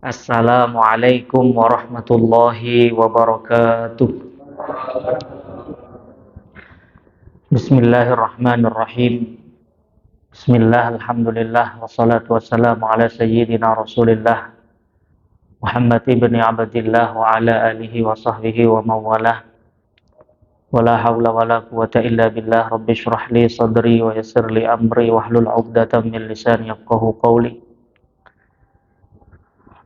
Assalamualaikum warahmatullahi wabarakatuh. Bismillahirrahmanirrahim. Bismillah, alhamdulillah, wassalatu wassalamu ala sayyidina rasulillah Muhammad ibn Abdillah wa ala alihi wa sahbihi wa mawalah. Wala hawla wala quwata illa billah. Rabbi syrah li sadri wa yassir li amri wahlul 'uqdatam min lisani yafqahu qawli.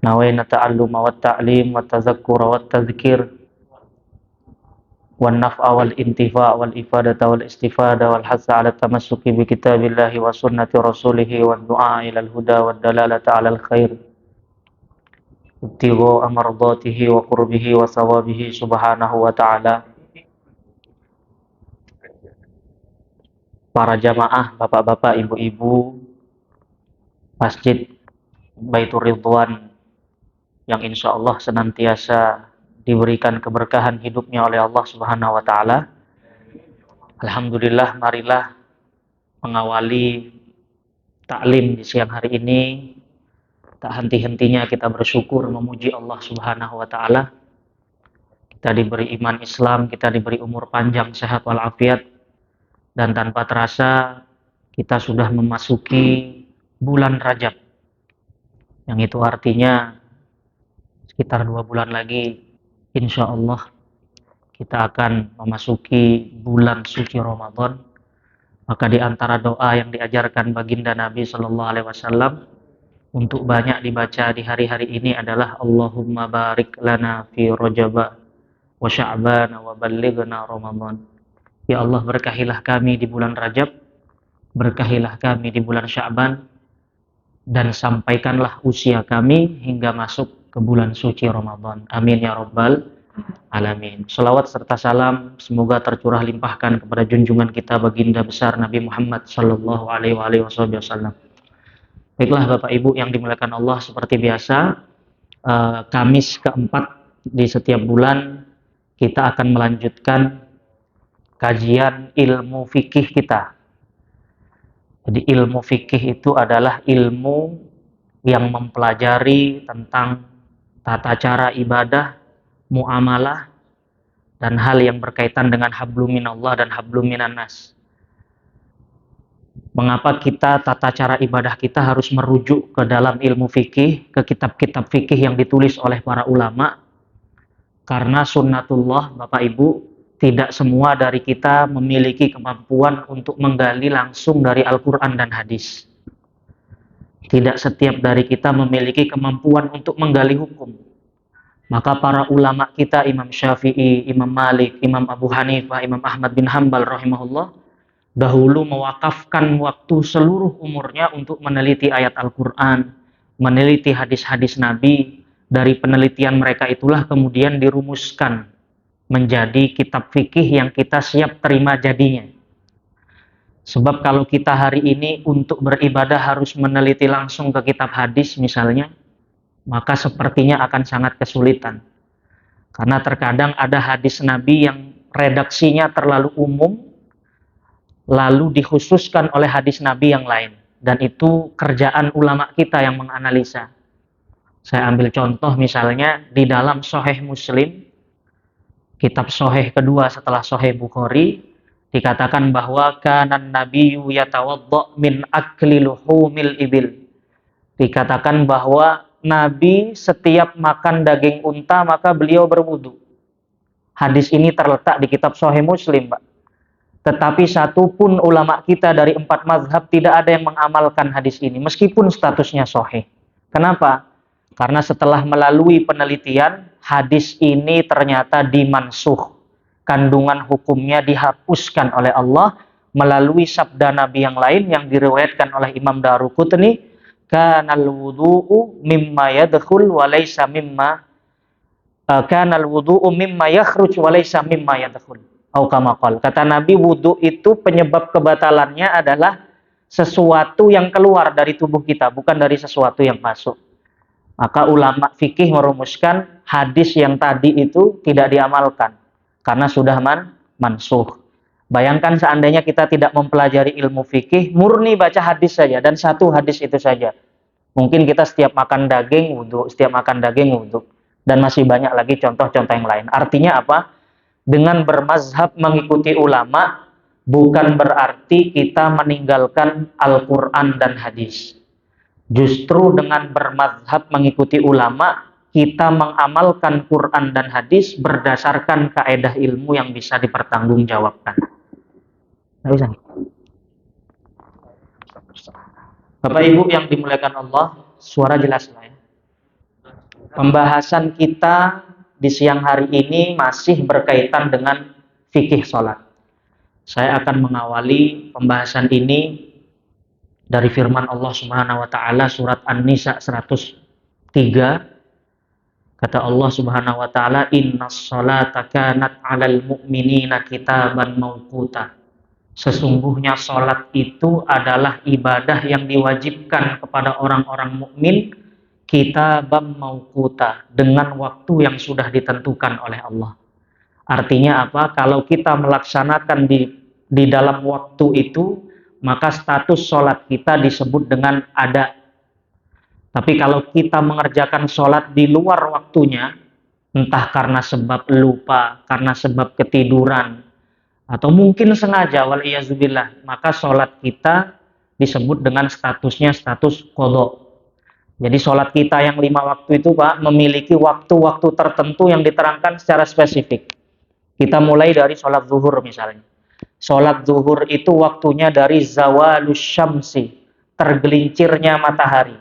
Nawayna ta'alluma wat ta'lim wat tazakkura wat tadhkir wan naf'a wal intifa' wal ifadata wal istifada wal hasa 'ala tamassuki bi kitabillahi wa sunnati rasulih wa du'a ila al huda wad dalalata 'ala al khair ibtigha amradatihi wa qurbihi wa sawabihi subhanahu wa ta'ala. Para jamaah, bapak-bapak, ibu-ibu Masjid Baitur Ridwan yang insyaallah senantiasa diberikan keberkahan hidupnya oleh Allah Subhanahu wa taala. Alhamdulillah, marilah mengawali taklim di siang hari ini. Tak henti-hentinya kita bersyukur memuji Allah Subhanahu wa taala. Kita diberi iman Islam, kita diberi umur panjang, sehat walafiat, dan tanpa terasa kita sudah memasuki bulan Rajab. Yang itu artinya sekitar 2 bulan lagi insya Allah kita akan memasuki bulan suci Ramadan. Maka di antara doa yang diajarkan baginda Nabi Sallallahu Alaihi Wasallam untuk banyak dibaca di hari-hari ini adalah Allahumma barik lana fi Rajab wa Sya'ban wa ballighna Ramadan. Ya Allah, berkahilah kami di bulan Rajab, berkahilah kami di bulan Sya'ban, dan sampaikanlah usia kami hingga masuk ke bulan suci Ramadan. Amin ya rabbal alamin. Salawat serta salam semoga tercurah limpahkan kepada junjungan kita baginda besar Nabi Muhammad sallallahu alaihi wasallam. Baiklah Bapak Ibu yang dimuliakan Allah, seperti biasa Kamis keempat di setiap bulan kita akan melanjutkan kajian ilmu fikih kita. Jadi ilmu fikih itu adalah ilmu yang mempelajari tentang tata cara ibadah, muamalah, dan hal yang berkaitan dengan hablum minallah dan hablum minan nas. Mengapa kita tata cara ibadah kita harus merujuk ke dalam ilmu fikih, ke kitab-kitab fikih yang ditulis oleh para ulama? Karena sunnatullah, Bapak Ibu, tidak semua dari kita memiliki kemampuan untuk menggali langsung dari Al-Quran dan hadis. Tidak setiap dari kita memiliki kemampuan untuk menggali hukum. Maka para ulama kita, Imam Syafi'i, Imam Malik, Imam Abu Hanifah, Imam Ahmad bin Hanbal rahimahullah, dahulu mewakafkan waktu seluruh umurnya untuk meneliti ayat Al-Quran, meneliti hadis-hadis Nabi. Dari penelitian mereka itulah kemudian dirumuskan menjadi kitab fikih yang kita siap terima jadinya. Sebab kalau kita hari ini untuk beribadah harus meneliti langsung ke kitab hadis misalnya, maka sepertinya akan sangat kesulitan. Karena terkadang ada hadis Nabi yang redaksinya terlalu umum, lalu dikhususkan oleh hadis Nabi yang lain. Dan itu kerjaan ulama kita yang menganalisa. Saya ambil contoh misalnya di dalam Sahih Muslim, kitab Sahih kedua setelah Sahih Bukhari, dikatakan bahwa kanan nabiyyu yatawadda min akli luhumil ibil. Dikatakan bahwa Nabi setiap makan daging unta maka beliau berwudu. Hadis ini terletak di kitab Sahih Muslim, Pak. Tetapi satu pun ulama kita dari 4 mazhab tidak ada yang mengamalkan hadis ini meskipun statusnya sahih. Kenapa? Karena setelah melalui penelitian, hadis ini ternyata dimansuh. Kandungan hukumnya dihapuskan oleh Allah melalui sabda Nabi yang lain yang diriwayatkan oleh Imam Daruqutni, kanal wudu'u mimma yadkhul wa laysa mimma kanal wudu'u mimma yakhruj wa laysa mimma yadkhul. Au kama qala. Kata Nabi, wudu itu penyebab kebatalannya adalah sesuatu yang keluar dari tubuh kita, bukan dari sesuatu yang masuk. Maka ulama fikih merumuskan hadis yang tadi itu tidak diamalkan karena sudah mansuh. Bayangkan seandainya kita tidak mempelajari ilmu fikih, murni baca hadis saja dan satu hadis itu saja. Mungkin kita setiap makan daging wudhu, setiap makan daging wudhu. Dan masih banyak lagi contoh-contoh yang lain. Artinya apa? Dengan bermazhab mengikuti ulama, bukan berarti kita meninggalkan Al-Quran dan hadis. Justru dengan bermazhab mengikuti ulama, kita mengamalkan Quran dan hadis berdasarkan kaedah ilmu yang bisa dipertanggungjawabkan. Nggak bisa nih. Bapak Ibu yang dimuliakan Allah, suara jelas lah ya. Pembahasan kita di siang hari ini masih berkaitan dengan fikih sholat. Saya akan mengawali pembahasan ini dari firman Allah Subhanahu wa taala surat An-Nisa 103. Kata Allah Subhanahu wa taala, "Innas sholata kanat 'alal mu'minina kitaban mauquta." Sesungguhnya sholat itu adalah ibadah yang diwajibkan kepada orang-orang mukmin kitaban mauquta, dengan waktu yang sudah ditentukan oleh Allah. Artinya apa? Kalau kita melaksanakan di dalam waktu itu, maka status sholat kita disebut dengan ada. Tapi kalau kita mengerjakan sholat di luar waktunya, entah karena sebab lupa, karena sebab ketiduran, atau mungkin sengaja, waliyazubillah, maka sholat kita disebut dengan statusnya status qadha. Jadi sholat kita yang 5 waktu itu Pak, memiliki waktu-waktu tertentu yang diterangkan secara spesifik. Kita mulai dari sholat zuhur misalnya. Sholat zuhur itu waktunya dari zawalus syamsi, tergelincirnya matahari.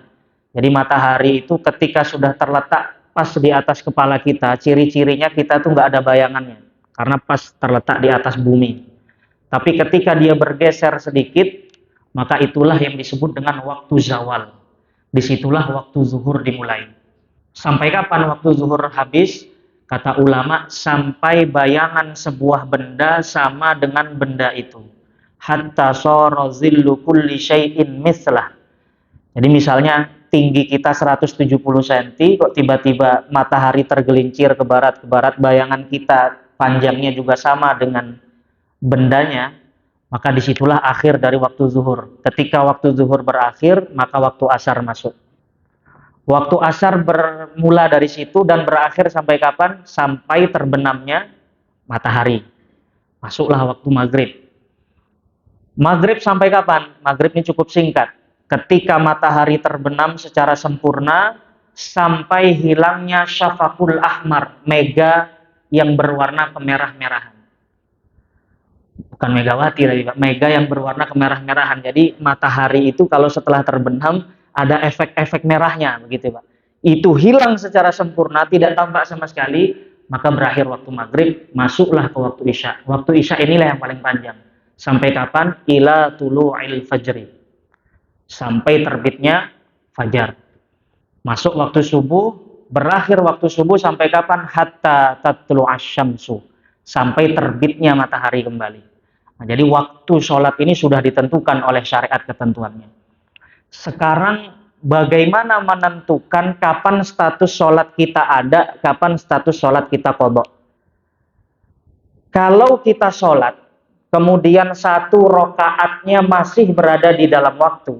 Jadi matahari itu ketika sudah terletak pas di atas kepala kita, ciri-cirinya kita tuh nggak ada bayangannya. Karena pas terletak di atas bumi. Tapi ketika dia bergeser sedikit, maka itulah yang disebut dengan waktu zawal. Disitulah waktu zuhur dimulai. Sampai kapan waktu zuhur habis? Kata ulama, sampai bayangan sebuah benda sama dengan benda itu. Hatta sara zillu kulli syai'in mislah. Jadi misalnya tinggi kita 170 cm, kok tiba-tiba matahari tergelincir ke barat, bayangan kita panjangnya juga sama dengan bendanya, maka disitulah akhir dari waktu zuhur. Ketika waktu zuhur berakhir, maka waktu asar masuk. Waktu asar bermula dari situ dan berakhir sampai kapan? Sampai terbenamnya matahari. Masuklah waktu maghrib. Maghrib sampai kapan? Maghrib ini cukup singkat. Ketika matahari terbenam secara sempurna sampai hilangnya syafaqul ahmar, mega yang berwarna kemerah-merahan. Bukan megawati lagi Pak, mega yang berwarna kemerah-merahan. Jadi matahari itu kalau setelah terbenam ada efek-efek merahnya begitu Pak. Itu hilang secara sempurna, tidak tampak sama sekali, maka berakhir waktu maghrib, masuklah ke waktu isya. Waktu isya inilah yang paling panjang. Sampai kapan? Ila tulu'il fajri. Sampai terbitnya fajar. Masuk waktu subuh, berakhir waktu subuh sampai kapan? Hatta tatlu'asy syamsu. Sampai terbitnya matahari kembali. Nah, jadi waktu sholat ini sudah ditentukan oleh syariat ketentuannya. Sekarang bagaimana menentukan kapan status sholat kita ada, kapan status sholat kita qadha? Kalau kita sholat, kemudian satu rokaatnya masih berada di dalam waktu,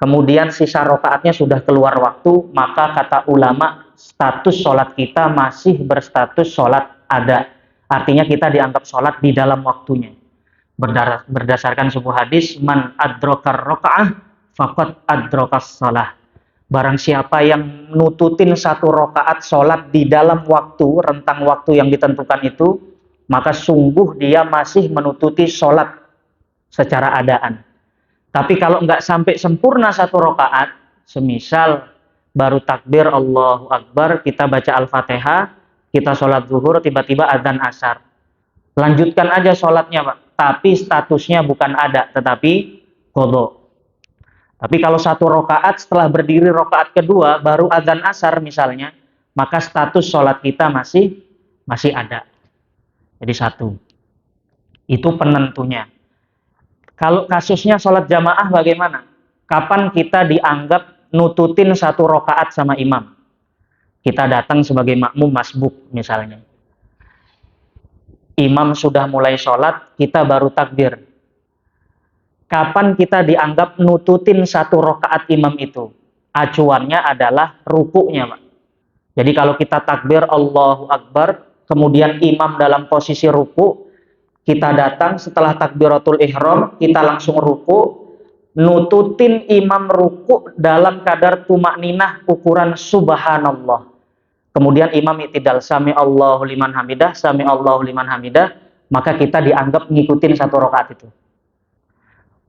kemudian sisa rokaatnya sudah keluar waktu, maka kata ulama status sholat kita masih berstatus sholat ada. Artinya kita dianggap sholat di dalam waktunya. Berdasarkan sebuah hadis, man adrokar rokaah faqad adrokas shalah. Barang siapa yang nututin satu rokaat sholat di dalam waktu, rentang waktu yang ditentukan itu, maka sungguh dia masih menututi sholat secara adaan. Tapi kalau nggak sampai sempurna satu rokaat, semisal baru takbir Allahu Akbar, kita baca Al-Fatihah, kita sholat zuhur, tiba-tiba adzan asar. Lanjutkan aja sholatnya Pak, tapi statusnya bukan ada, tetapi qadha. Tapi kalau satu rokaat setelah berdiri rokaat kedua, baru adzan asar misalnya, maka status sholat kita masih ada. Jadi satu. Itu penentunya. Kalau kasusnya sholat jamaah bagaimana? Kapan kita dianggap nututin satu rokaat sama imam? Kita datang sebagai makmum masbuk misalnya. Imam sudah mulai sholat, kita baru takbir. Kapan kita dianggap nututin satu rokaat imam itu? Acuannya adalah rukuknya, Pak. Jadi kalau kita takbir Allahu Akbar, kemudian imam dalam posisi ruku, kita datang setelah takbiratul ihram, kita langsung ruku, nututin imam ruku dalam kadar tumakninah ukuran subhanallah. Kemudian imam i'tidal, sami Allahu liman hamidah, sami Allahu liman hamidah, maka kita dianggap ngikutin satu rakaat itu.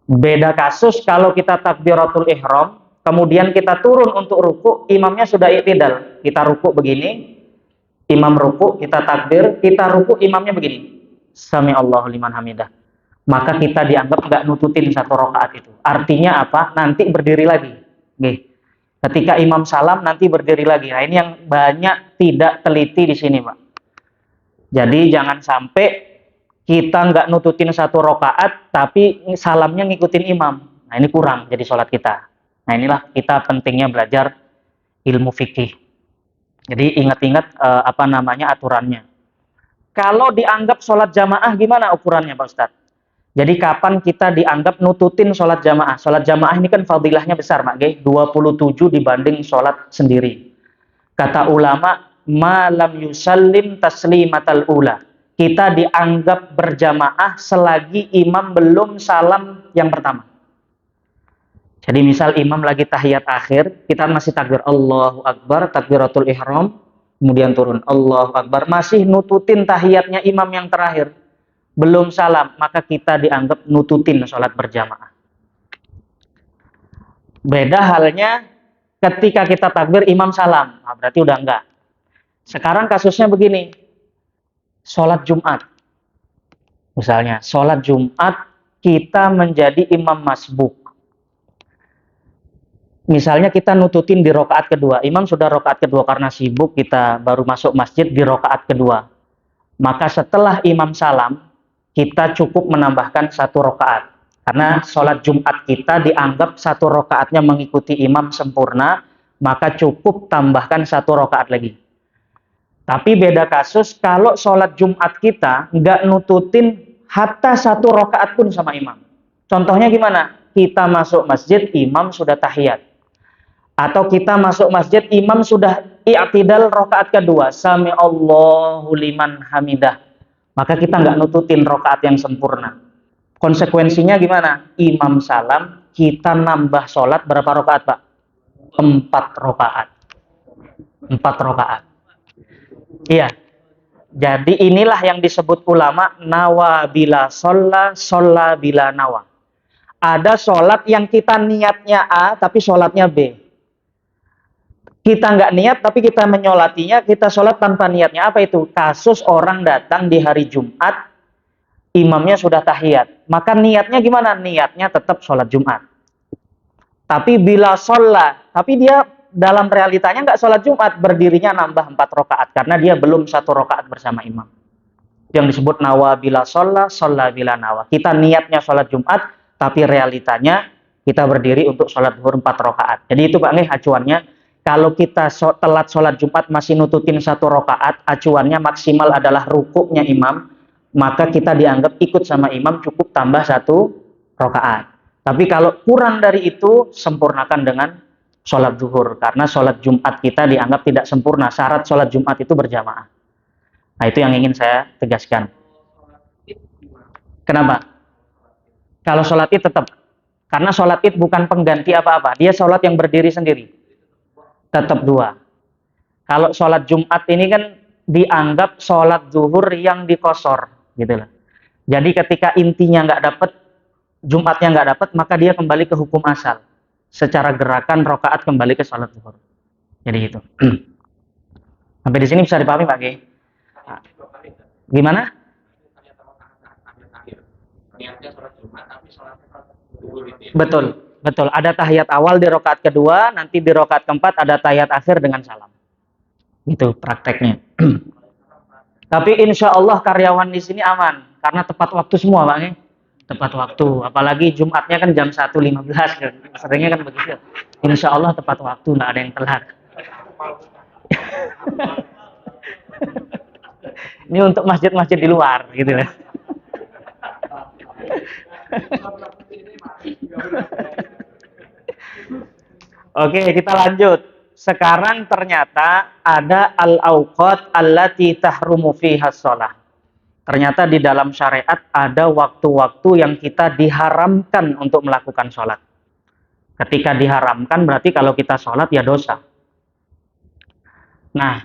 Beda kasus kalau kita takbiratul ihram, kemudian kita turun untuk ruku, imamnya sudah i'tidal. Kita ruku begini, imam ruku, kita takbir, kita ruku, imamnya begini. Sami Allahu liman hamidah. Maka kita dianggap nggak nututin satu rakaat itu. Artinya apa? Nanti berdiri lagi. Oke. Ketika imam salam, nanti berdiri lagi. Nah, ini yang banyak tidak teliti di sini, Pak. Jadi jangan sampai kita nggak nututin satu rakaat, tapi salamnya ngikutin imam. Nah, ini kurang jadi sholat kita. Nah, inilah kita pentingnya belajar ilmu fikih. Jadi ingat-ingat aturannya. Kalau dianggap sholat jamaah gimana ukurannya, Pak Ustadz? Jadi kapan kita dianggap nututin sholat jamaah? Sholat jamaah ini kan fadilahnya besar, Mak. 27 dibanding sholat sendiri. Kata ulama, malam yusallim taslimatal ula. Kita dianggap berjamaah selagi imam belum salam yang pertama. Jadi misal imam lagi tahiyat akhir, kita masih takbir Allahu Akbar, takbiratul ihram, kemudian turun Allahu Akbar, masih nututin tahiyatnya imam yang terakhir, belum salam, maka kita dianggap nututin sholat berjamaah. Beda halnya ketika kita takbir imam salam, nah, berarti udah enggak. Sekarang kasusnya begini, sholat Jumat. Misalnya, sholat Jumat kita menjadi imam masbuk. Misalnya kita nututin di rokaat kedua, imam sudah rokaat kedua karena sibuk, kita baru masuk masjid di rokaat kedua. Maka setelah imam salam, kita cukup menambahkan satu rokaat. Karena sholat Jumat kita dianggap satu rokaatnya mengikuti imam sempurna, maka cukup tambahkan satu rokaat lagi. Tapi beda kasus kalau sholat Jumat kita nggak nututin hatta satu rokaat pun sama imam. Contohnya gimana? Kita masuk masjid, imam sudah tahiyat. Atau kita masuk masjid, imam sudah i'tidal rokaat kedua, sami Allahu liman hamidah. Maka kita nggak nututin rokaat yang sempurna. Konsekuensinya gimana? Imam salam, kita nambah sholat berapa rokaat, Pak? 4 rokaat. 4 rokaat. Iya. Jadi inilah yang disebut ulama nawa bila sholla bila nawa. Ada sholat yang kita niatnya A, tapi sholatnya B. Kita nggak niat, tapi kita menyolatinya, kita sholat tanpa niatnya. Apa itu? Kasus orang datang di hari Jumat, imamnya sudah tahiyat. Maka niatnya gimana? Niatnya tetap sholat Jumat. Tapi bila sholat, tapi dia dalam realitanya nggak sholat Jumat, berdirinya nambah 4 rokaat. Karena dia belum 1 rokaat bersama imam. Yang disebut nawa bila sholat bila nawa. Kita niatnya sholat Jumat, tapi realitanya kita berdiri untuk sholat zuhur 4 rokaat. Jadi itu Pak Nih acuannya. Kalau kita telat sholat Jumat masih nututin 1 rokaat, acuannya maksimal adalah rukuknya imam, maka kita dianggap ikut sama imam cukup tambah 1 rokaat. Tapi kalau kurang dari itu, sempurnakan dengan sholat zuhur. Karena sholat Jumat kita dianggap tidak sempurna. Syarat sholat Jumat itu berjamaah. Nah itu yang ingin saya tegaskan. Kenapa? Kalau sholat id tetap. Karena sholat id bukan pengganti apa-apa. Dia sholat yang berdiri sendiri. Tetap 2. Kalau sholat Jumat ini kan dianggap sholat zuhur yang dikosor, gitu loh. Jadi ketika intinya nggak dapat, Jumatnya nggak dapat, maka dia kembali ke hukum asal. Secara gerakan rokaat kembali ke sholat zuhur. Jadi itu. Sampai di sini bisa dipahami Pak G? Gimana? Betul. Betul, ada tahiyat awal di rokaat kedua, nanti di rokaat keempat ada tahiyat akhir dengan salam. Itu prakteknya. Tapi insya Allah karyawan di sini aman, karena tepat waktu semua, Pak. Tepat waktu. Apalagi Jumatnya kan jam 1.15, kan. Seringnya kan begitu. Insya Allah tepat waktu, nggak ada yang telat. Ini untuk masjid-masjid di luar, gitu ya. Oke, kita lanjut. Sekarang ternyata ada al-awqat allati tahrumu fiha shalah. Ternyata di dalam syariat ada waktu-waktu yang kita diharamkan untuk melakukan sholat. Ketika diharamkan berarti kalau kita sholat ya dosa. Nah,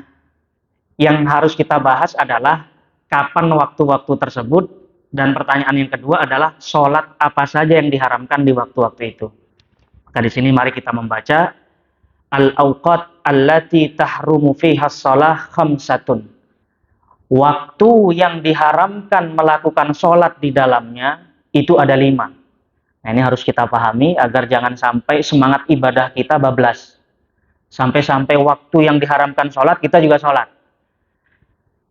yang harus kita bahas adalah kapan waktu-waktu tersebut, dan pertanyaan yang kedua adalah sholat apa saja yang diharamkan di waktu-waktu itu. Maka di sini mari kita membaca al-awqat allati tahrumu fiha shalah khamsatun. Waktu yang diharamkan melakukan sholat di dalamnya itu ada 5. Nah, ini harus kita pahami agar jangan sampai semangat ibadah kita bablas. Sampai-sampai waktu yang diharamkan sholat, kita juga sholat.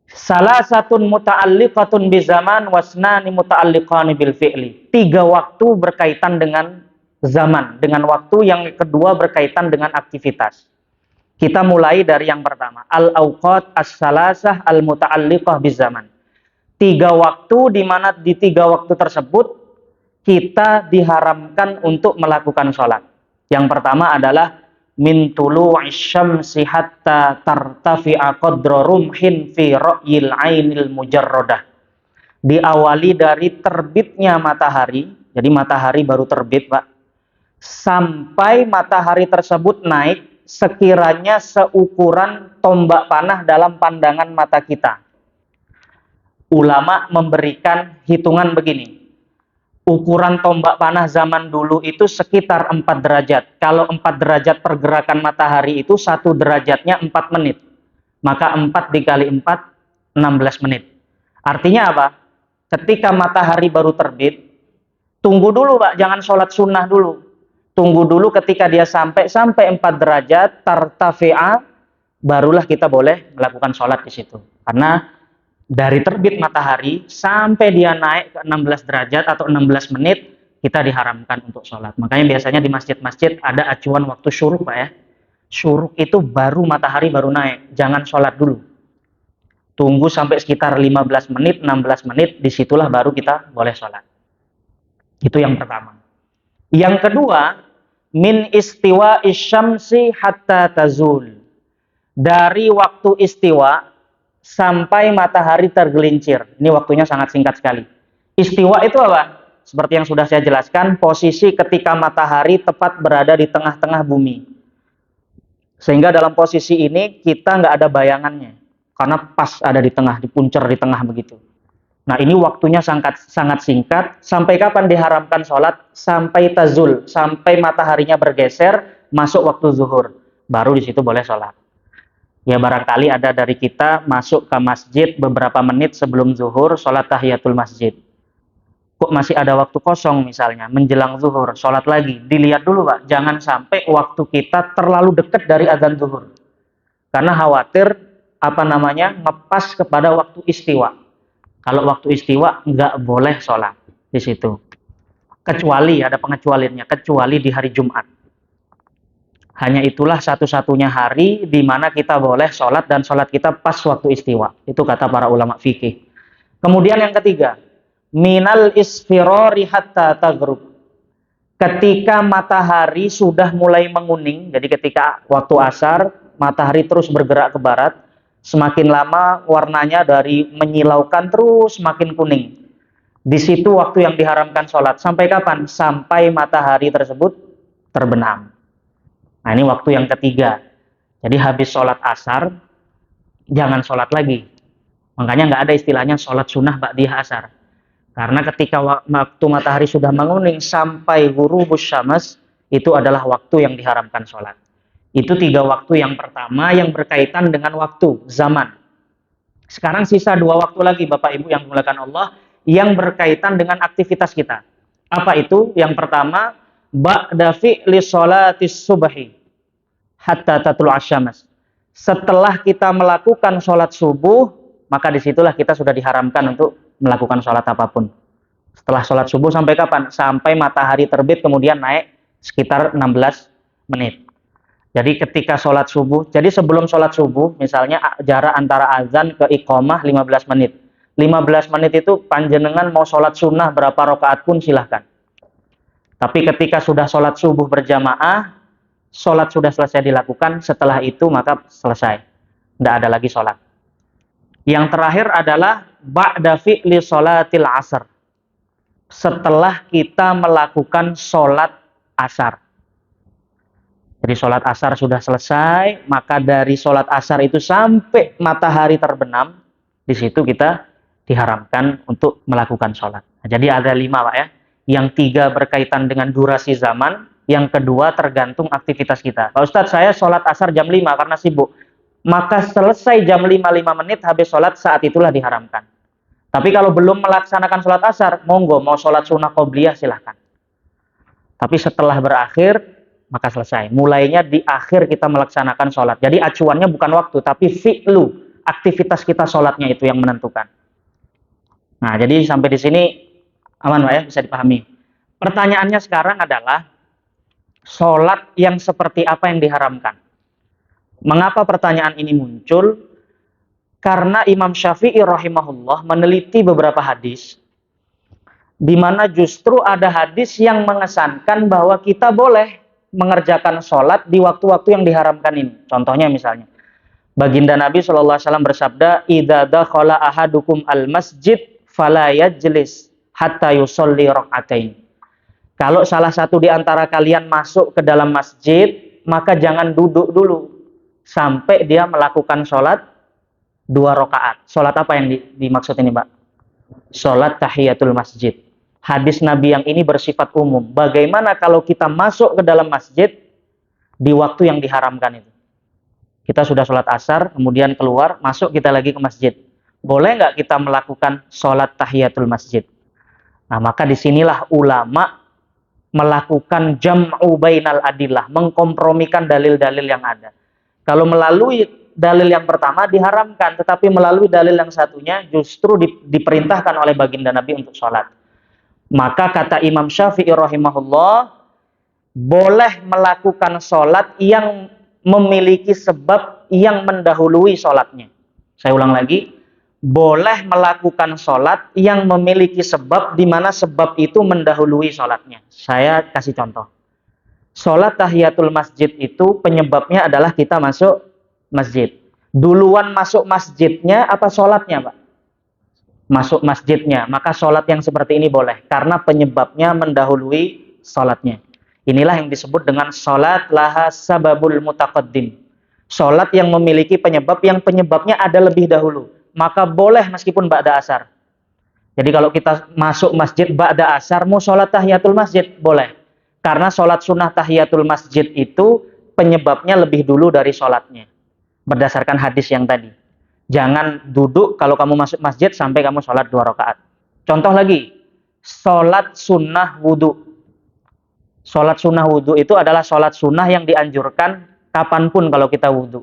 Salah satu muta'alliqatun bizaman wasnani muta'alliqani bil fi'li. 3 waktu berkaitan dengan zaman, dengan waktu. Yang kedua berkaitan dengan aktivitas. Kita mulai dari yang pertama, al-awqat as-salasah al-muta'alliqah bizaman. 3 waktu di mana di 3 waktu tersebut kita diharamkan untuk melakukan sholat. Yang pertama adalah min tulu'i syamsi hatta tartafi'a qadra rumhin fi ra'yil 'ainil mujarradah. Diawali dari terbitnya matahari, jadi matahari baru terbit, Pak, sampai matahari tersebut naik sekiranya seukuran tombak panah dalam pandangan mata kita. Ulama memberikan hitungan begini. Ukuran tombak panah zaman dulu itu sekitar 4 derajat. Kalau 4 derajat pergerakan matahari itu 1 derajatnya 4 menit. Maka 4 dikali 4, 16 menit. Artinya apa? Ketika matahari baru terbit, tunggu dulu, Pak, jangan sholat sunnah dulu. Tunggu dulu ketika dia sampai 4 derajat, tartafi'a, barulah kita boleh melakukan sholat di situ. Karena dari terbit matahari sampai dia naik ke 16 derajat atau 16 menit, kita diharamkan untuk sholat. Makanya biasanya di masjid-masjid ada acuan waktu syuruk, Pak, ya. Syuruk itu baru matahari baru naik, jangan sholat dulu. Tunggu sampai sekitar 15 menit, 16 menit, disitulah baru kita boleh sholat. Itu yang pertama. Yang kedua, min istiwa isyamsi hatta tazul. Dari waktu istiwa sampai matahari tergelincir. Ini waktunya sangat singkat sekali. Istiwa itu apa? Seperti yang sudah saya jelaskan, posisi ketika matahari tepat berada di tengah-tengah bumi. Sehingga dalam posisi ini kita nggak ada bayangannya. Karena pas ada di tengah, dipuncer di tengah begitu. Nah, ini waktunya sangat singkat. Sampai kapan diharamkan sholat? Sampai tazul, sampai mataharinya bergeser, masuk waktu zuhur. Baru di situ boleh sholat. Ya, barangkali ada dari kita masuk ke masjid beberapa menit sebelum zuhur, sholat tahiyatul masjid. Kok masih ada waktu kosong misalnya, menjelang zuhur, sholat lagi. Dilihat dulu, Pak, jangan sampai waktu kita terlalu dekat dari azan zuhur. Karena khawatir, ngepas kepada waktu istiwa. Kalau waktu istiwa nggak boleh sholat di situ. Kecuali, ada pengecualiannya, kecuali di hari Jumat. Hanya itulah satu-satunya hari di mana kita boleh sholat dan sholat kita pas waktu istiwa. Itu kata para ulama fikih. Kemudian yang ketiga, minal isfirori hatta taghrub. Ketika matahari sudah mulai menguning, jadi ketika waktu asar, matahari terus bergerak ke barat, semakin lama warnanya dari menyilaukan terus semakin kuning. Di situ waktu yang diharamkan sholat. Sampai kapan? Sampai matahari tersebut terbenam. Nah, ini waktu yang ketiga. Jadi habis sholat asar, jangan sholat lagi. Makanya nggak ada istilahnya sholat sunnah ba'diyah asar. Karena ketika waktu matahari sudah menguning sampai ghurubus syams, itu adalah waktu yang diharamkan sholat. Itu 3 waktu yang pertama yang berkaitan dengan waktu, zaman. Sekarang sisa 2 waktu lagi, Bapak Ibu yang dimuliakan Allah, yang berkaitan dengan aktivitas kita. Apa itu? Yang pertama, ba'da fi'li sholatis subhi hatta tatlu'a syams. Setelah kita melakukan sholat subuh, maka disitulah kita sudah diharamkan untuk melakukan sholat apapun. Setelah sholat subuh sampai kapan? Sampai matahari terbit kemudian naik sekitar 16 menit. Jadi ketika sholat subuh, jadi sebelum sholat subuh, misalnya jarak antara azan ke iqamah 15 menit. 15 menit itu panjenengan mau sholat sunnah berapa rakaat pun silahkan. Tapi ketika sudah sholat subuh berjamaah, sholat sudah selesai dilakukan, setelah itu maka selesai. Tidak ada lagi sholat. Yang terakhir adalah ba'da fi'li sholatil asar. Setelah kita melakukan sholat asar. Jadi sholat asar sudah selesai, maka dari sholat asar itu sampai matahari terbenam, di situ kita diharamkan untuk melakukan sholat. Nah, jadi ada 5 Pak ya. Yang 3 berkaitan dengan durasi zaman, yang kedua tergantung aktivitas kita. Pak Ustadz, saya sholat asar jam 5 karena sibuk. Maka selesai jam 5 menit habis sholat, saat itulah diharamkan. Tapi kalau belum melaksanakan sholat asar, monggo, mau sholat sunnah qobliyah silahkan. Tapi setelah berakhir, maka selesai. Mulainya di akhir kita melaksanakan sholat. Jadi acuannya bukan waktu, tapi fi'lu. Aktivitas kita sholatnya itu yang menentukan. Nah, jadi sampai di sini aman Pak ya, bisa dipahami. Pertanyaannya sekarang adalah, sholat yang seperti apa yang diharamkan? Mengapa pertanyaan ini muncul? Karena Imam Syafi'i rahimahullah meneliti beberapa hadis, di mana justru ada hadis yang mengesankan bahwa kita boleh mengerjakan sholat di waktu-waktu yang diharamkan ini. Contohnya misalnya, baginda Nabi SAW bersabda, "Idza dakhala ahadukum al-masjid fala yajlis hatta yusolli rak'atain." Kalau salah satu di antara kalian masuk ke dalam masjid, maka jangan duduk dulu sampai dia melakukan sholat 2 rakaat. Sholat apa yang dimaksud ini, Pak? Sholat tahiyatul masjid. Hadis Nabi yang ini bersifat umum. Bagaimana kalau kita masuk ke dalam masjid di waktu yang diharamkan itu? Kita sudah sholat asar, kemudian keluar, masuk kita lagi ke masjid. Boleh nggak kita melakukan sholat tahiyatul masjid? Nah, maka disinilah ulama melakukan jam'u bainal adillah, mengkompromikan dalil-dalil yang ada. Kalau melalui dalil yang pertama diharamkan, tetapi melalui dalil yang satunya justru diperintahkan oleh baginda Nabi untuk sholat. Maka kata Imam Syafi'i rahimahullah, boleh melakukan sholat yang memiliki sebab yang mendahului sholatnya. Saya ulang lagi, boleh melakukan sholat yang memiliki sebab di mana sebab itu mendahului sholatnya. Saya kasih contoh. Sholat tahiyatul masjid itu penyebabnya adalah kita masuk masjid. Duluan masuk masjidnya apa sholatnya, Pak? Masuk masjidnya, maka sholat yang seperti ini boleh karena penyebabnya mendahului sholatnya. Inilah yang disebut dengan sholat laha sababul mutaqaddim. Sholat yang memiliki penyebab yang penyebabnya ada lebih dahulu, maka boleh meskipun ba'da asar. Jadi kalau kita masuk masjid ba'da asar mau sholat tahiyatul masjid boleh, karena sholat sunnah tahiyatul masjid itu penyebabnya lebih dulu dari sholatnya berdasarkan hadis yang tadi. Jangan duduk kalau kamu masuk masjid sampai kamu sholat 2 rakaat. Contoh lagi, sholat sunnah wudhu. Sholat sunnah wudhu itu adalah sholat sunnah yang dianjurkan kapanpun kalau kita wudhu.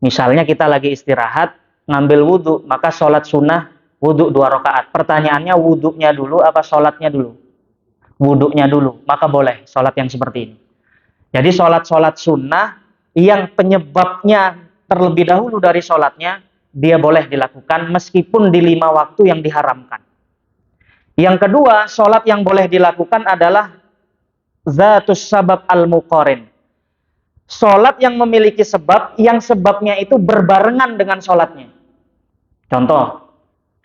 Misalnya kita lagi istirahat, ngambil wudhu, maka sholat sunnah wudhu 2 rakaat. Pertanyaannya wudhunya dulu apa sholatnya dulu? Wudhunya dulu, maka boleh sholat yang seperti ini. Jadi sholat-sholat sunnah yang penyebabnya terlebih dahulu dari sholatnya, dia boleh dilakukan meskipun di 5 waktu yang diharamkan. Yang kedua, sholat yang boleh dilakukan adalah zatus sabab al-muqarin. Sholat yang memiliki sebab, yang sebabnya itu berbarengan dengan sholatnya. Contoh,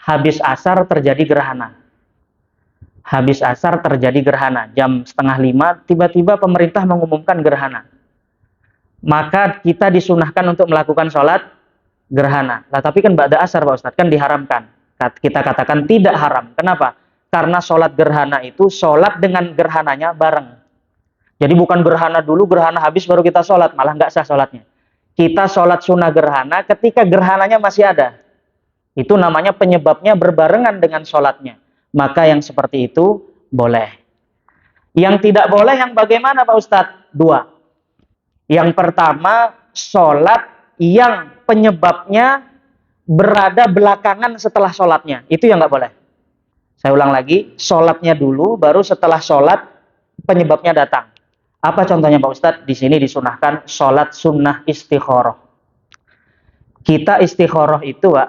habis asar terjadi gerhana. Habis asar terjadi gerhana. Jam 4:30, tiba-tiba pemerintah mengumumkan gerhana. Maka kita disunahkan untuk melakukan sholat gerhana. Nah, tapi kan ba'da asar Pak Ustadz, kan diharamkan. Kita katakan tidak haram. Kenapa? Karena sholat gerhana itu sholat dengan gerhananya bareng. Jadi bukan gerhana dulu, gerhana habis baru kita sholat. Malah nggak sah sholatnya. Kita sholat sunnah gerhana ketika gerhananya masih ada. Itu namanya penyebabnya berbarengan dengan sholatnya. Maka yang seperti itu boleh. Yang tidak boleh yang bagaimana Pak Ustadz? 2. Yang pertama, sholat yang penyebabnya berada belakangan setelah sholatnya. Itu yang nggak boleh. Saya ulang lagi, sholatnya dulu, baru setelah sholat penyebabnya datang. Apa contohnya Pak Ustadz? Di sini disunahkan sholat sunnah istikharah. Kita istikharah itu, Pak,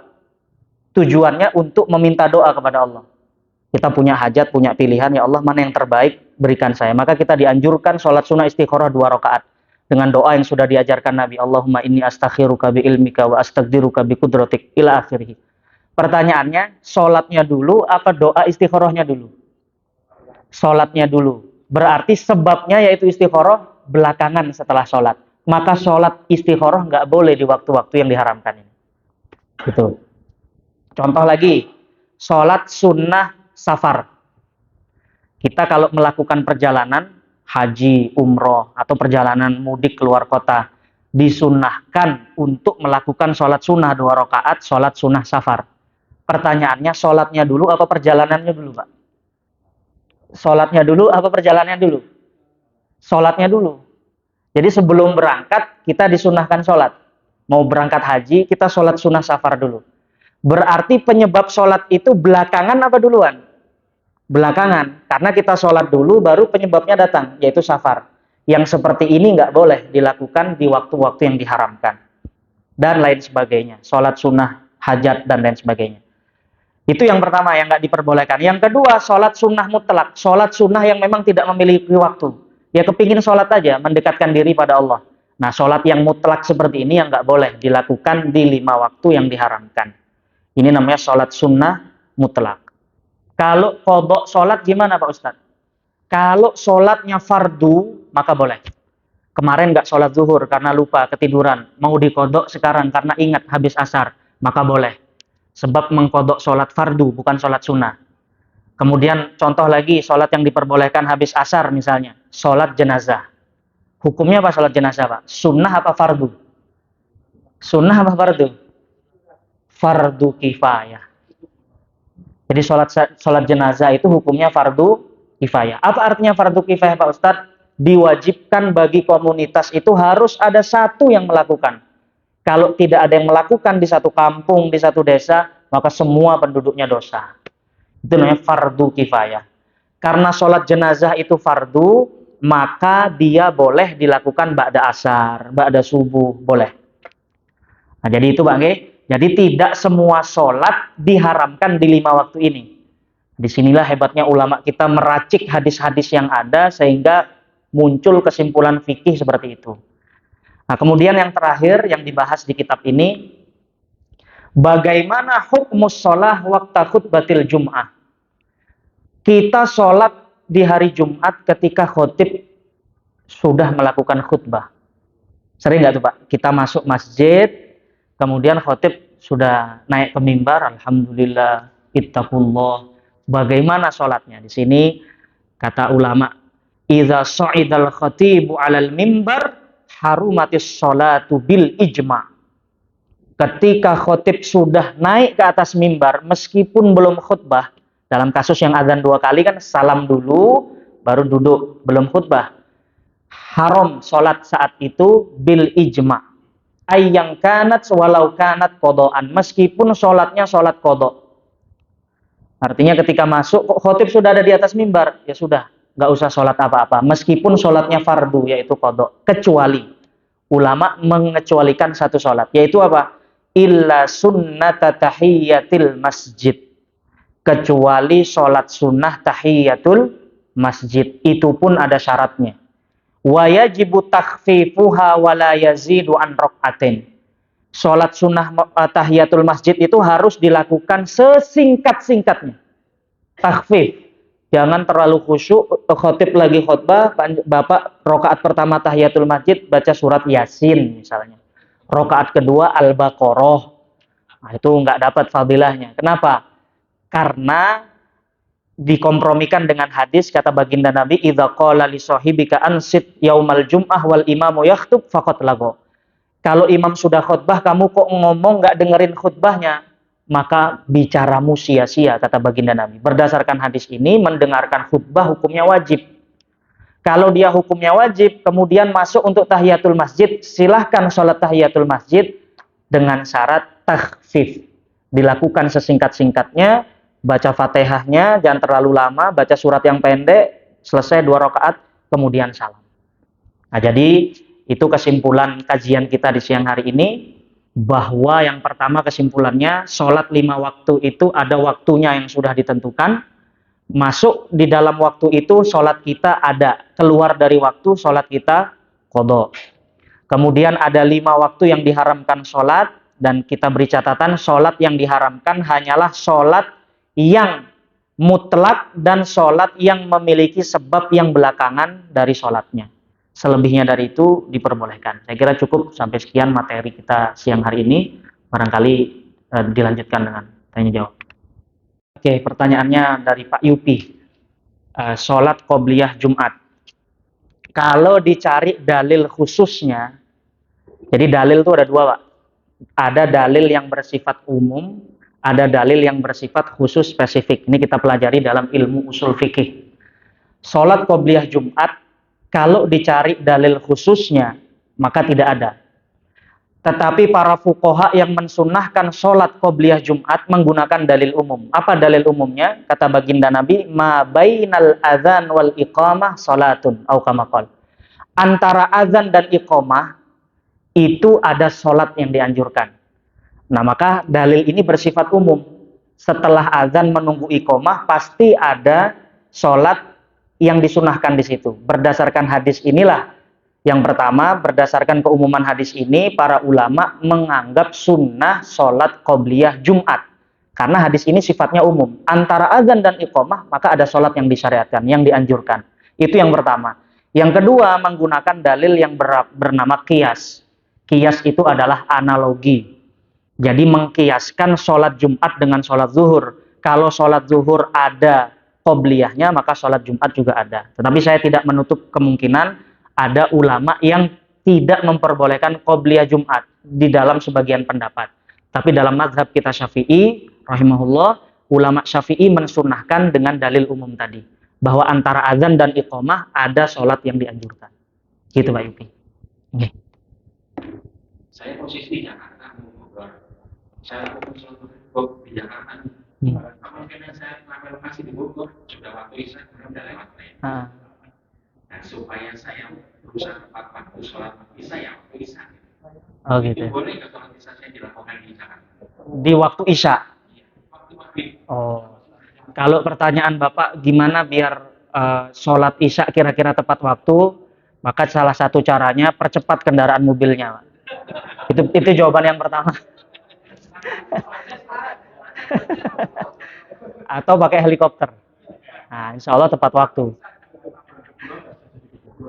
tujuannya untuk meminta doa kepada Allah. Kita punya hajat, punya pilihan, ya Allah mana yang terbaik berikan saya. Maka kita dianjurkan sholat sunnah istikharah 2 rakaat. dengan doa yang sudah diajarkan Nabi. Allahumma inni astakhiruka bi ilmika wa astaqdiruka bi qudratik ila akhirih. Pertanyaannya, sholatnya dulu apa doa istikharahnya dulu? Sholatnya dulu. Berarti sebabnya yaitu istikharah belakangan setelah sholat. Maka sholat istikharah nggak boleh di waktu-waktu yang diharamkan ini. Gitu. Contoh lagi, sholat sunnah safar. Kita kalau melakukan perjalanan, haji, umroh, atau perjalanan mudik keluar kota, disunnahkan untuk melakukan sholat sunnah 2 rakaat, sholat sunnah safar. Pertanyaannya, sholatnya dulu apa perjalanannya dulu, Pak? Sholatnya dulu apa perjalanannya dulu? Sholatnya dulu. Jadi sebelum berangkat, kita disunnahkan sholat. Mau berangkat haji, kita sholat sunnah safar dulu. Berarti penyebab sholat itu belakangan apa duluan? Belakangan. Karena kita sholat dulu, baru penyebabnya datang, yaitu safar. Yang seperti ini nggak boleh dilakukan di waktu-waktu yang diharamkan. Dan lain sebagainya. Sholat sunnah, hajat, dan lain sebagainya. Itu yang pertama yang nggak diperbolehkan. Yang kedua, sholat sunnah mutlak. Sholat sunnah yang memang tidak memiliki waktu. Ya kepingin sholat aja, mendekatkan diri pada Allah. Nah, sholat yang mutlak seperti ini yang nggak boleh dilakukan di 5 waktu yang diharamkan. Ini namanya sholat sunnah mutlak. Kalau qadha sholat gimana Pak Ustadz? Kalau sholatnya fardu, maka boleh. Kemarin nggak sholat zuhur karena lupa, ketiduran. Mau diqadha sekarang karena ingat habis asar, maka boleh. Sebab mengqadha sholat fardu, bukan sholat sunnah. Kemudian contoh lagi, sholat yang diperbolehkan habis asar misalnya. Sholat jenazah. Hukumnya apa sholat jenazah Pak? Sunnah apa fardu? Sunnah apa fardu? Fardu kifayah. Jadi sholat jenazah itu hukumnya fardu kifayah. Apa artinya fardu kifayah Pak Ustadz? Diwajibkan bagi komunitas itu harus ada satu yang melakukan. Kalau tidak ada yang melakukan di satu kampung, di satu desa, maka semua penduduknya dosa. Itu namanya fardu kifayah. Karena sholat jenazah itu fardu, maka dia boleh dilakukan ba'da asar, ba'da subuh, boleh. Nah, jadi itu Pak Nge. Jadi tidak semua sholat diharamkan di 5 waktu ini. Disinilah hebatnya ulama kita meracik hadis-hadis yang ada sehingga muncul kesimpulan fikih seperti itu. Nah, kemudian yang terakhir yang dibahas di kitab ini, bagaimana hukmus sholah waktu khutbatil Jum'ah. Kita sholat di hari Jumat ketika khotib sudah melakukan khutbah. Sering nggak tuh Pak? Kita masuk masjid, kemudian khotib sudah naik ke mimbar, alhamdulillah, ittaqullah. Bagaimana sholatnya? Di sini kata ulama, idza sha'idal khatibu 'alal mimbar harumatis sholatu bil ijma. Ketika khotib sudah naik ke atas mimbar meskipun belum khutbah, dalam kasus yang azan 2 kali kan salam dulu baru duduk, belum khutbah. Haram sholat saat itu bil ijma. Ayyang kanat walau kanat qadhaan, meskipun sholatnya sholat qadha. Artinya ketika masuk khotib sudah ada di atas mimbar, ya sudah, nggak usah sholat apa-apa, meskipun sholatnya fardu yaitu qadha. Kecuali ulama mengecualikan satu sholat, yaitu apa? Illa sunnata tahiyatil masjid. Kecuali sholat sunnah tahiyatul masjid, itu pun ada syaratnya. Wa yajibu takhfifuha wa la yazidu an rak'atin. Salat sunnah tahiyatul masjid itu harus dilakukan sesingkat-singkatnya. Takhfif. Jangan terlalu khusyuk, khotib lagi khutbah, Bapak rakaat pertama tahiyatul masjid baca surat Yasin misalnya. Rakaat kedua Al-Baqarah. Nah, itu nggak dapat fadilahnya. Kenapa? Karena dikompromikan dengan hadis kata baginda Nabi, idza qala li sahibika ansit yaumal jum'ah wal imamu yakhtub faqad lago. Kalau imam sudah khutbah kamu kok ngomong nggak dengerin khutbahnya, maka bicaramu sia-sia kata baginda Nabi. Berdasarkan hadis ini mendengarkan khutbah hukumnya wajib. Kalau dia hukumnya wajib kemudian masuk untuk tahiyatul masjid, silahkan sholat tahiyatul masjid dengan syarat takhfif. Dilakukan sesingkat-singkatnya, baca Fatihahnya jangan terlalu lama, baca surat yang pendek, selesai 2 rakaat, kemudian salam. Nah, jadi itu kesimpulan kajian kita di siang hari ini, bahwa yang pertama kesimpulannya, sholat 5 waktu itu ada waktunya yang sudah ditentukan, masuk di dalam waktu itu sholat kita ada, keluar dari waktu sholat kita qadha. Kemudian ada 5 waktu yang diharamkan sholat, dan kita beri catatan sholat yang diharamkan hanyalah sholat yang mutlak dan sholat yang memiliki sebab yang belakangan dari sholatnya. Selebihnya dari itu diperbolehkan. Saya kira cukup sampai sekian materi kita siang hari ini. Barangkali dilanjutkan dengan tanya jawab. Oke, pertanyaannya dari Pak Yupi. Sholat qobliyah Jumat. Kalau dicari dalil khususnya, jadi dalil itu ada 2, Pak. Ada dalil yang bersifat umum, ada dalil yang bersifat khusus spesifik. Ini kita pelajari dalam ilmu usul fikih. Sholat qobliyah Jumat, kalau dicari dalil khususnya, maka tidak ada. Tetapi para fuqaha yang mensunnahkan sholat qobliyah Jumat menggunakan dalil umum. Apa dalil umumnya? Kata baginda Nabi, ma bainal adzan wal iqamah sholatun, au kama qala. Antara azan dan iqamah itu ada sholat yang dianjurkan. Nah, maka dalil ini bersifat umum. Setelah azan menunggu iqamah, pasti ada sholat yang disunahkan di situ. Berdasarkan hadis inilah, yang pertama, berdasarkan keumuman hadis ini, para ulama menganggap sunnah sholat qobliyah Jumat. Karena hadis ini sifatnya umum. Antara azan dan iqamah, maka ada sholat yang disyariatkan, yang dianjurkan. Itu yang pertama. Yang kedua, menggunakan dalil yang bernama qiyas. Qiyas itu adalah analogi. Jadi mengkiaskan sholat Jumat dengan sholat zuhur. Kalau sholat zuhur ada qobliyahnya, maka sholat Jumat juga ada. Tetapi saya tidak menutup kemungkinan ada ulama yang tidak memperbolehkan qobliyah Jumat di dalam sebagian pendapat. Tapi dalam mazhab kita Syafi'i, rahimahullah, ulama Syafi'i mensunnahkan dengan dalil umum tadi. Bahwa antara azan dan iqamah ada sholat yang dianjurkan. Gitu Pak Yuki. Okay. Saya posisi di Jakarta, saya lakukan sholat di Jakarta. Kemungkinan saya ngambil lokasi di Bogor, sudah waktu isya, sudah lewat. Nah, supaya saya berusaha tepat waktu sholat isya, ya waktu isya. Oh gitu. Itu boleh nggak sholat isya saya dilakukan di Jakarta? Di waktu isya? Iya, waktu maghrib. Oh. Kalau pertanyaan Bapak gimana biar sholat isya kira-kira tepat waktu, maka salah satu caranya percepat kendaraan mobilnya. Itu jawaban yang pertama. Atau pakai helikopter. Nah, insya Allah tepat waktu.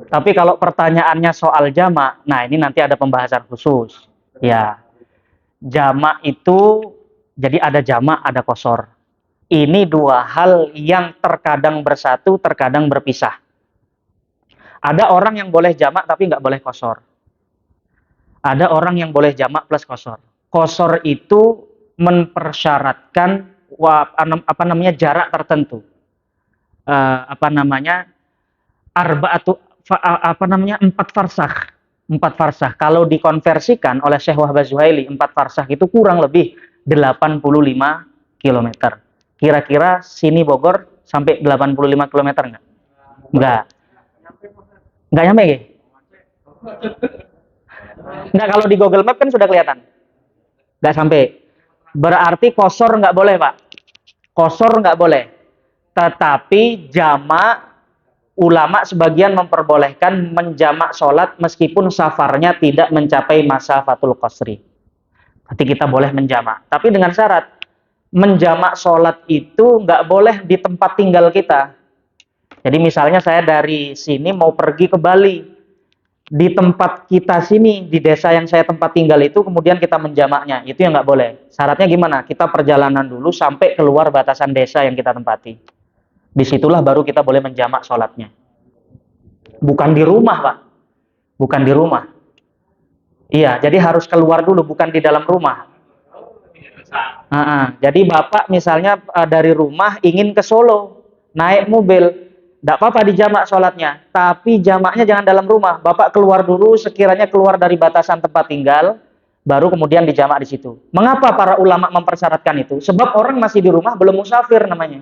Tapi kalau pertanyaannya soal jamak, nah ini nanti ada pembahasan khusus. Ya, jamak itu, jadi ada jamak, ada qashar. Ini 2 hal yang terkadang bersatu, terkadang berpisah. Ada orang yang boleh jamak tapi nggak boleh qashar. Ada orang yang boleh jamak plus qashar. Qashar itu mempersyaratkan jarak tertentu. Empat farsakh. 4 farsakh. Kalau dikonversikan oleh Syekh Wahbah Zuhaili, 4 farsakh itu kurang lebih 85 km. Kira-kira sini Bogor sampai 85 km enggak? Enggak. Enggak nyampe ya? Enggak, kalau di Google Map kan sudah kelihatan. Enggak sampai. Berarti qashar enggak boleh, Pak. Qashar enggak boleh. Tetapi jamak, ulama sebagian memperbolehkan menjamak sholat meskipun safarnya tidak mencapai masafatul qasri. Nanti kita boleh menjamak. Tapi dengan syarat, menjamak sholat itu nggak boleh di tempat tinggal kita. Jadi misalnya saya dari sini mau pergi ke Bali. Di tempat kita sini, di desa yang saya tempat tinggal itu, kemudian kita menjamaknya. Itu yang nggak boleh. Syaratnya gimana? Kita perjalanan dulu sampai keluar batasan desa yang kita tempati. Disitulah baru kita boleh menjamak sholatnya. Bukan di rumah, Pak. Bukan di rumah. Iya, jadi harus keluar dulu, bukan di dalam rumah. Jadi Bapak misalnya dari rumah ingin ke Solo, naik mobil, tidak apa-apa dijamak sholatnya. Tapi jamaknya jangan dalam rumah. Bapak keluar dulu, sekiranya keluar dari batasan tempat tinggal, baru kemudian dijamak di situ. Mengapa para ulama mempersyaratkan itu? Sebab orang masih di rumah, belum musafir namanya.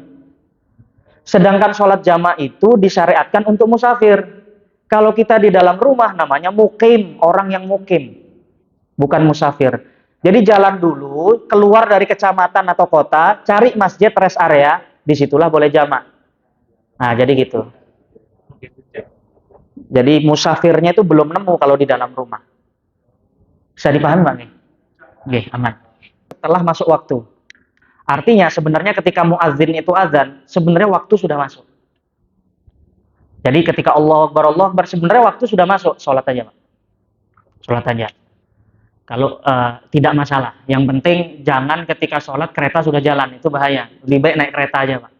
Sedangkan sholat jamaah itu disyariatkan untuk musafir. Kalau kita di dalam rumah namanya mukim, orang yang mukim, bukan musafir. Jadi jalan dulu, keluar dari kecamatan atau kota, cari masjid rest area, disitulah boleh jamaah. Nah, jadi gitu. Jadi musafirnya itu belum nemu kalau di dalam rumah. Bisa dipahami Pak? Oke, aman. Setelah masuk waktu. Artinya sebenarnya ketika muazin itu azan, sebenarnya waktu sudah masuk. Jadi ketika Allah Akbar, sebenarnya waktu sudah masuk. Sholat aja Pak. Sholat aja. Kalau tidak masalah. Yang penting jangan ketika sholat kereta sudah jalan. Itu bahaya. Lebih baik naik kereta aja Pak.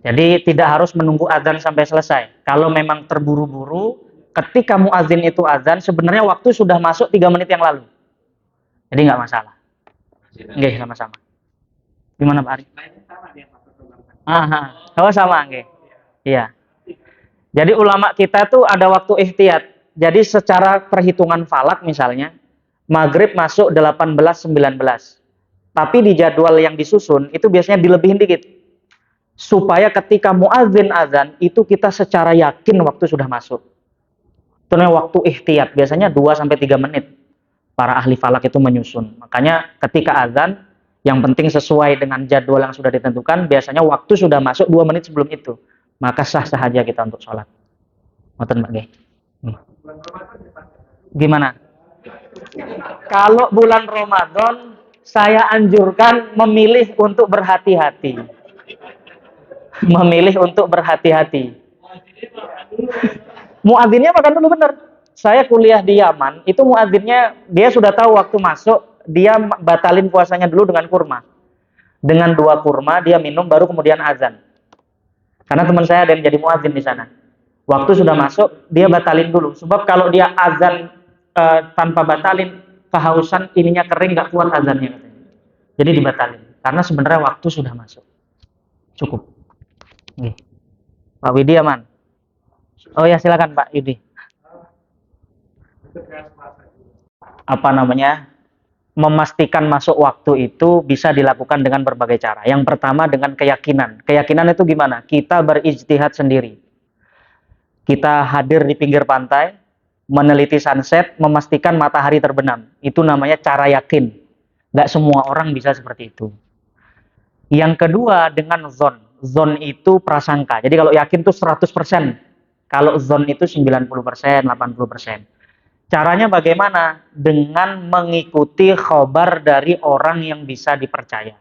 Jadi tidak harus menunggu azan sampai selesai. Kalau memang terburu-buru, ketika muazin itu azan, sebenarnya waktu sudah masuk 3 menit yang lalu. Jadi nggak masalah. Oke, sama-sama. Gimana Pak Ari? Oh sama, oke. Iya. Jadi ulama kita tuh ada waktu ihtiyat. Jadi secara perhitungan falak misalnya, maghrib masuk 18.19. Tapi di jadwal yang disusun, itu biasanya dilebihin dikit. Supaya ketika muazin azan, itu kita secara yakin waktu sudah masuk. Itu namanya waktu ihtiyat. Biasanya 2-3 menit. Para ahli falak itu menyusun. Makanya ketika azan, yang penting sesuai dengan jadwal yang sudah ditentukan, biasanya waktu sudah masuk 2 menit sebelum itu. Maka sah-sah aja kita untuk sholat. Ngoten Mbak Ge. Gimana? Kalau bulan Ramadan, saya anjurkan memilih untuk berhati-hati. Memilih untuk berhati-hati. Muadzinnya makan dulu bener. Saya kuliah di Yaman, itu muadzinnya dia sudah tahu waktu masuk, dia batalin puasanya dulu dengan kurma. Dengan 2 kurma dia minum baru kemudian azan. Karena teman saya ada yang jadi muadzin di sana. Waktu sudah masuk, dia batalin dulu. Sebab kalau dia azan tanpa batalin, kehausan ininya kering, nggak kuat azannya. Jadi dibatalin. Karena sebenarnya waktu sudah masuk. Cukup. Nih. Pak Widi aman? Oh ya silakan Pak Yudi. Apa namanya? Memastikan masuk waktu itu bisa dilakukan dengan berbagai cara. Yang pertama dengan keyakinan. Keyakinan itu gimana? Kita berijtihad sendiri. Kita hadir di pinggir pantai, meneliti sunset, memastikan matahari terbenam. Itu namanya cara yakin. Nggak semua orang bisa seperti itu. Yang kedua dengan zon. Zon itu prasangka. Jadi kalau yakin itu 100%. Kalau zon itu 90%, 80%. Caranya bagaimana? Dengan mengikuti khobar dari orang yang bisa dipercaya.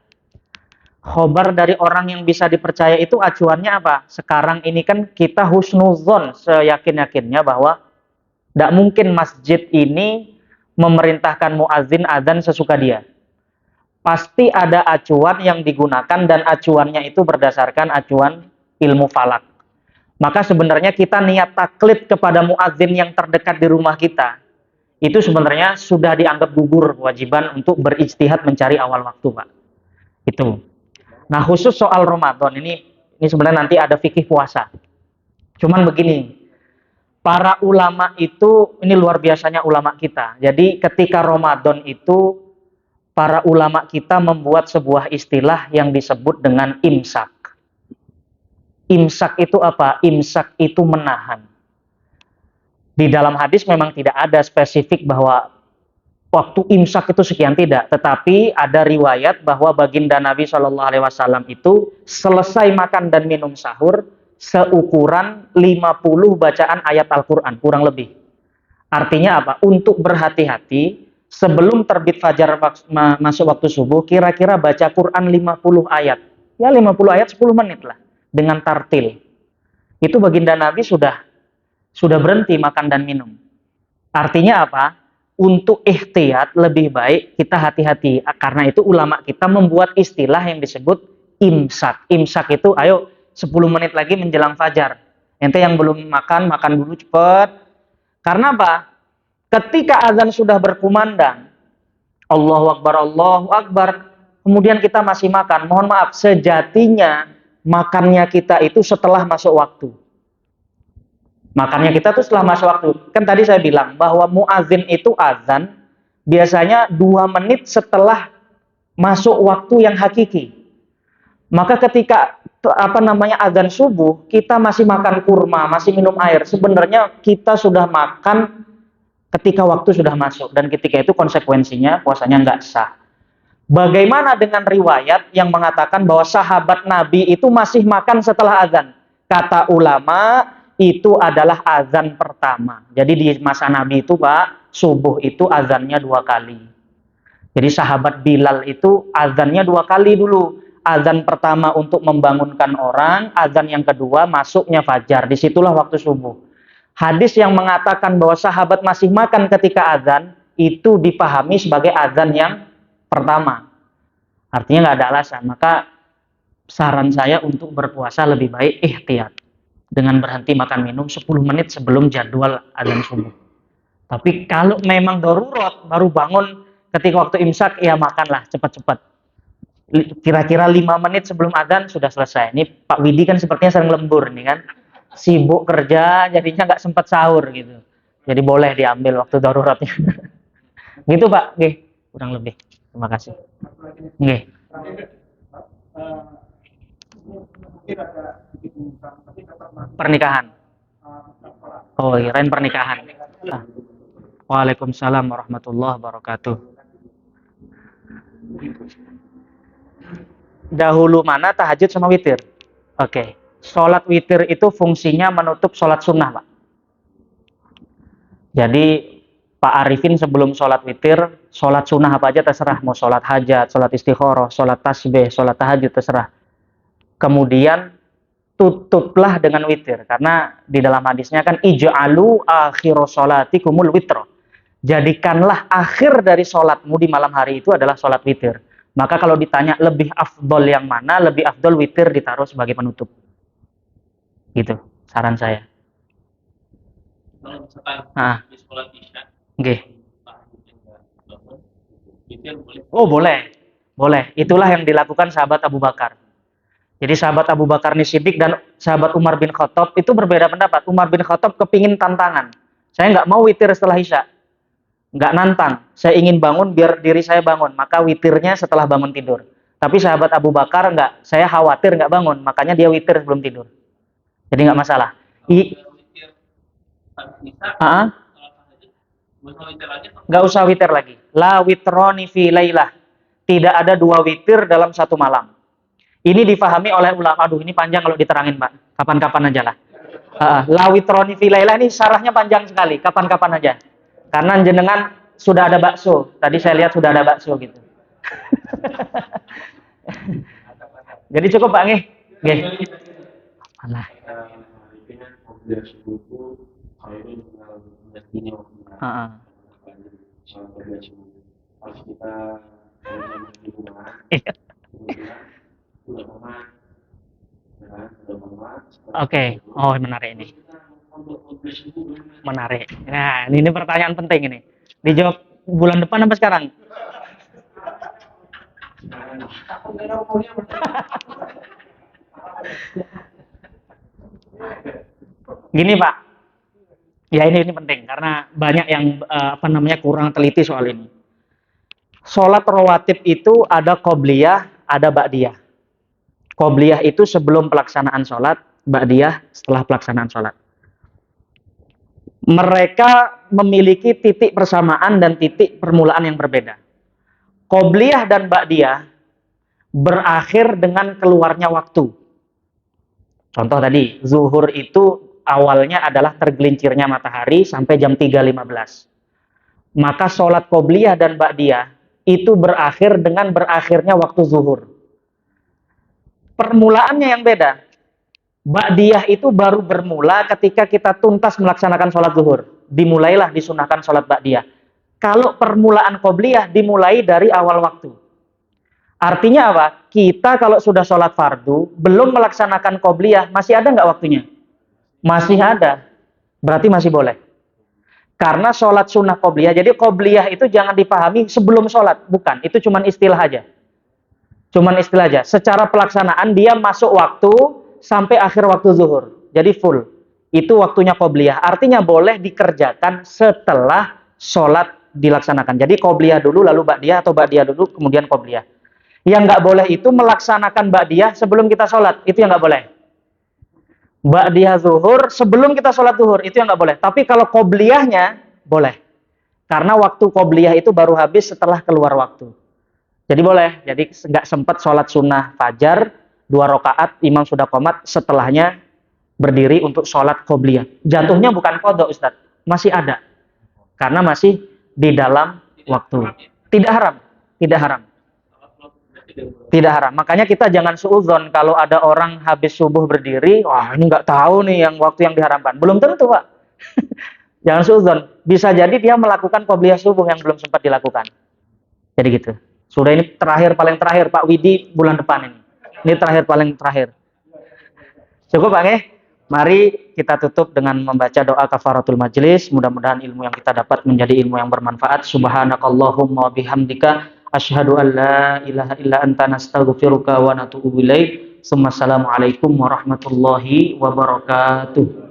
Khobar dari orang yang bisa dipercaya itu acuannya apa? Sekarang ini kan kita husnuzon seyakin-yakinnya bahwa tidak mungkin masjid ini memerintahkan muazin adzan sesuka dia. Pasti ada acuan yang digunakan dan acuannya itu berdasarkan acuan ilmu falak. Maka sebenarnya kita niat taklid kepada muadzin yang terdekat di rumah kita, itu sebenarnya sudah dianggap gugur kewajiban untuk berijtihad mencari awal waktu, Pak. Itu. Nah, khusus soal Ramadan ini sebenarnya nanti ada fikih puasa. Cuman begini, para ulama itu, ini luar biasanya ulama kita. Jadi ketika Ramadan itu, para ulama kita membuat sebuah istilah yang disebut dengan imsak. Imsak itu apa? Imsak itu menahan. Di dalam hadis memang tidak ada spesifik bahwa waktu imsak itu sekian, tidak. Tetapi ada riwayat bahwa baginda Nabi Shallallahu Alaihi Wasallam itu selesai makan dan minum sahur seukuran 50 bacaan ayat Al-Quran, kurang lebih. Artinya apa? Untuk berhati-hati sebelum terbit fajar masuk waktu subuh, kira-kira baca Quran 50 ayat. Ya 50 ayat 10 menit lah. Dengan tartil. Itu baginda Nabi sudah berhenti makan dan minum. Artinya apa? Untuk ihtiyat lebih baik kita hati-hati. Karena itu ulama kita membuat istilah yang disebut imsak. Imsak itu ayo 10 menit lagi menjelang fajar. Ente yang belum makan, makan dulu cepat. Karena apa? Ketika azan sudah berkumandang, Allahu Akbar, kemudian kita masih makan. Mohon maaf, sejatinya makannya kita itu setelah masuk waktu. Makannya kita itu setelah masuk waktu. Kan tadi saya bilang bahwa muazin itu azan biasanya 2 menit setelah masuk waktu yang hakiki. Maka ketika azan subuh, kita masih makan kurma, masih minum air. Sebenarnya kita sudah makan ketika waktu sudah masuk. Dan ketika itu konsekuensinya puasanya nggak sah. Bagaimana dengan riwayat yang mengatakan bahwa sahabat Nabi itu masih makan setelah azan? Kata ulama, itu adalah azan pertama. Jadi di masa Nabi itu, Pak, subuh itu azannya 2 kali. Jadi sahabat Bilal itu azannya 2 kali dulu. Azan pertama untuk membangunkan orang, azan yang kedua masuknya fajar. Disitulah waktu subuh. Hadis yang mengatakan bahwa sahabat masih makan ketika azan, itu dipahami sebagai azan yang pertama. Artinya nggak ada alasan. Maka saran saya untuk berpuasa lebih baik ihtiyat. Dengan berhenti makan minum 10 menit sebelum jadwal azan subuh. Tapi kalau memang darurat, baru bangun ketika waktu imsak, ya makanlah cepat-cepat. Kira-kira 5 menit sebelum azan sudah selesai. Ini Pak Widi kan sepertinya sering lembur nih kan. Sibuk kerja, jadinya nggak sempat sahur gitu. Jadi boleh diambil waktu daruratnya. Gitu Pak, Nggih, kurang lebih. Terima kasih. Nggih. Pernikahan. Oh, kirain pernikahan. Ah. Waalaikumsalam warahmatullahi wabarakatuh. Dahulu mana tahajud sama witir? Oke. Sholat witir itu fungsinya menutup sholat sunnah, Pak. Jadi Pak Arifin sebelum sholat witir, sholat sunnah apa aja terserah. Mau sholat hajat, sholat istikharah, sholat tasbih, sholat tahajud terserah. Kemudian tutuplah dengan witir. Karena di dalam hadisnya kan ij'alu akhiru sholatikumul witro. Jadikanlah akhir dari sholatmu di malam hari itu adalah sholat witir. Maka kalau ditanya lebih afdol yang mana, lebih afdol witir ditaruh sebagai penutup. Gitu, saran saya. Kalau misalkan di sholat isya, Nggih. witir boleh? Oh boleh, boleh. Itulah yang dilakukan sahabat Abu Bakar. Jadi sahabat Abu Bakar Siddiq dan sahabat Umar bin Khattab itu berbeda pendapat. Umar bin Khattab kepingin tantangan. Saya nggak mau witir setelah isya. Nggak nantang. Saya ingin bangun biar diri saya bangun. Maka witirnya setelah bangun tidur. Tapi sahabat Abu Bakar nggak. Saya khawatir nggak bangun. Makanya dia witir sebelum tidur. Jadi nggak masalah. Nggak usah witir lagi. La witroni fi lailah. Tidak ada 2 witir dalam satu malam. Ini difahami oleh ulama. Aduh, ini panjang kalau diterangin, Pak. Kapan-kapan aja lah. La witroni fi lailah ini syarahnya panjang sekali. Kapan-kapan aja. Karena jenengan sudah ada bakso. Tadi saya lihat sudah ada bakso gitu. Jadi cukup, Pak, nggih. Nggih. Alah. Oke. Oh, menarik ini. Menarik. Nah, ini pertanyaan penting ini. Dijawab bulan depan apa sekarang? Gini Pak, ya ini penting karena banyak yang kurang teliti soal ini. Sholat rawatib itu ada qobliyah, ada ba'diyah. Qobliyah itu sebelum pelaksanaan sholat, ba'diyah setelah pelaksanaan sholat. Mereka memiliki titik persamaan dan titik permulaan yang berbeda. Qobliyah dan ba'diyah berakhir dengan keluarnya waktu. Contoh tadi, zuhur itu awalnya adalah tergelincirnya matahari sampai jam 3.15. Maka sholat qobliyah dan ba'diyah itu berakhir dengan berakhirnya waktu zuhur. Permulaannya yang beda. Ba'diyah itu baru bermula ketika kita tuntas melaksanakan sholat zuhur. Dimulailah disunahkan sholat ba'diyah. Kalau permulaan qobliyah dimulai dari awal waktu. Artinya apa? Kita kalau sudah sholat fardu, belum melaksanakan qobliyah, masih ada nggak waktunya? Masih ada. Berarti masih boleh. Karena sholat sunnah qobliyah. Jadi qobliyah itu jangan dipahami sebelum sholat. Bukan. Itu cuma istilah aja. Cuman istilah aja. Secara pelaksanaan dia masuk waktu sampai akhir waktu zuhur. Jadi full. Itu waktunya qobliyah. Artinya boleh dikerjakan setelah sholat dilaksanakan. Jadi qobliyah dulu lalu ba'diyah atau ba'diyah dulu kemudian qobliyah. Yang nggak boleh itu melaksanakan ba'diyah sebelum kita sholat. Itu yang nggak boleh. Ba'diyah zuhur sebelum kita sholat zuhur. Itu yang nggak boleh. Tapi kalau qobliyahnya boleh. Karena waktu qobliyah itu baru habis setelah keluar waktu. Jadi boleh. Jadi nggak sempat sholat sunnah fajar 2 rakaat imam sudah qomat, setelahnya berdiri untuk sholat qobliyah. Jatuhnya bukan qadha, Ustaz. Masih ada. karena masih di dalam waktu. Tidak haram, tidak haram. Tidak haram. Makanya kita jangan suudzon kalau ada orang habis subuh berdiri, wah ini nggak tahu nih yang waktu yang diharamkan. Belum tentu, Pak. Jangan suudzon. Bisa jadi dia melakukan qobliyah subuh yang belum sempat dilakukan. Jadi gitu. Sudah ini paling terakhir Pak Widi bulan depan ini. Ini paling terakhir. Cukup Pak ya? Mari kita tutup dengan membaca doa kafaratul majlis. Mudah-mudahan ilmu yang kita dapat menjadi ilmu yang bermanfaat. Subhanakallahumma wa bihamdika asyhadu an la ilaha illa anta nastaghfiruka wa natubu ilaik. Assalamualaikum warahmatullahi wabarakatuh.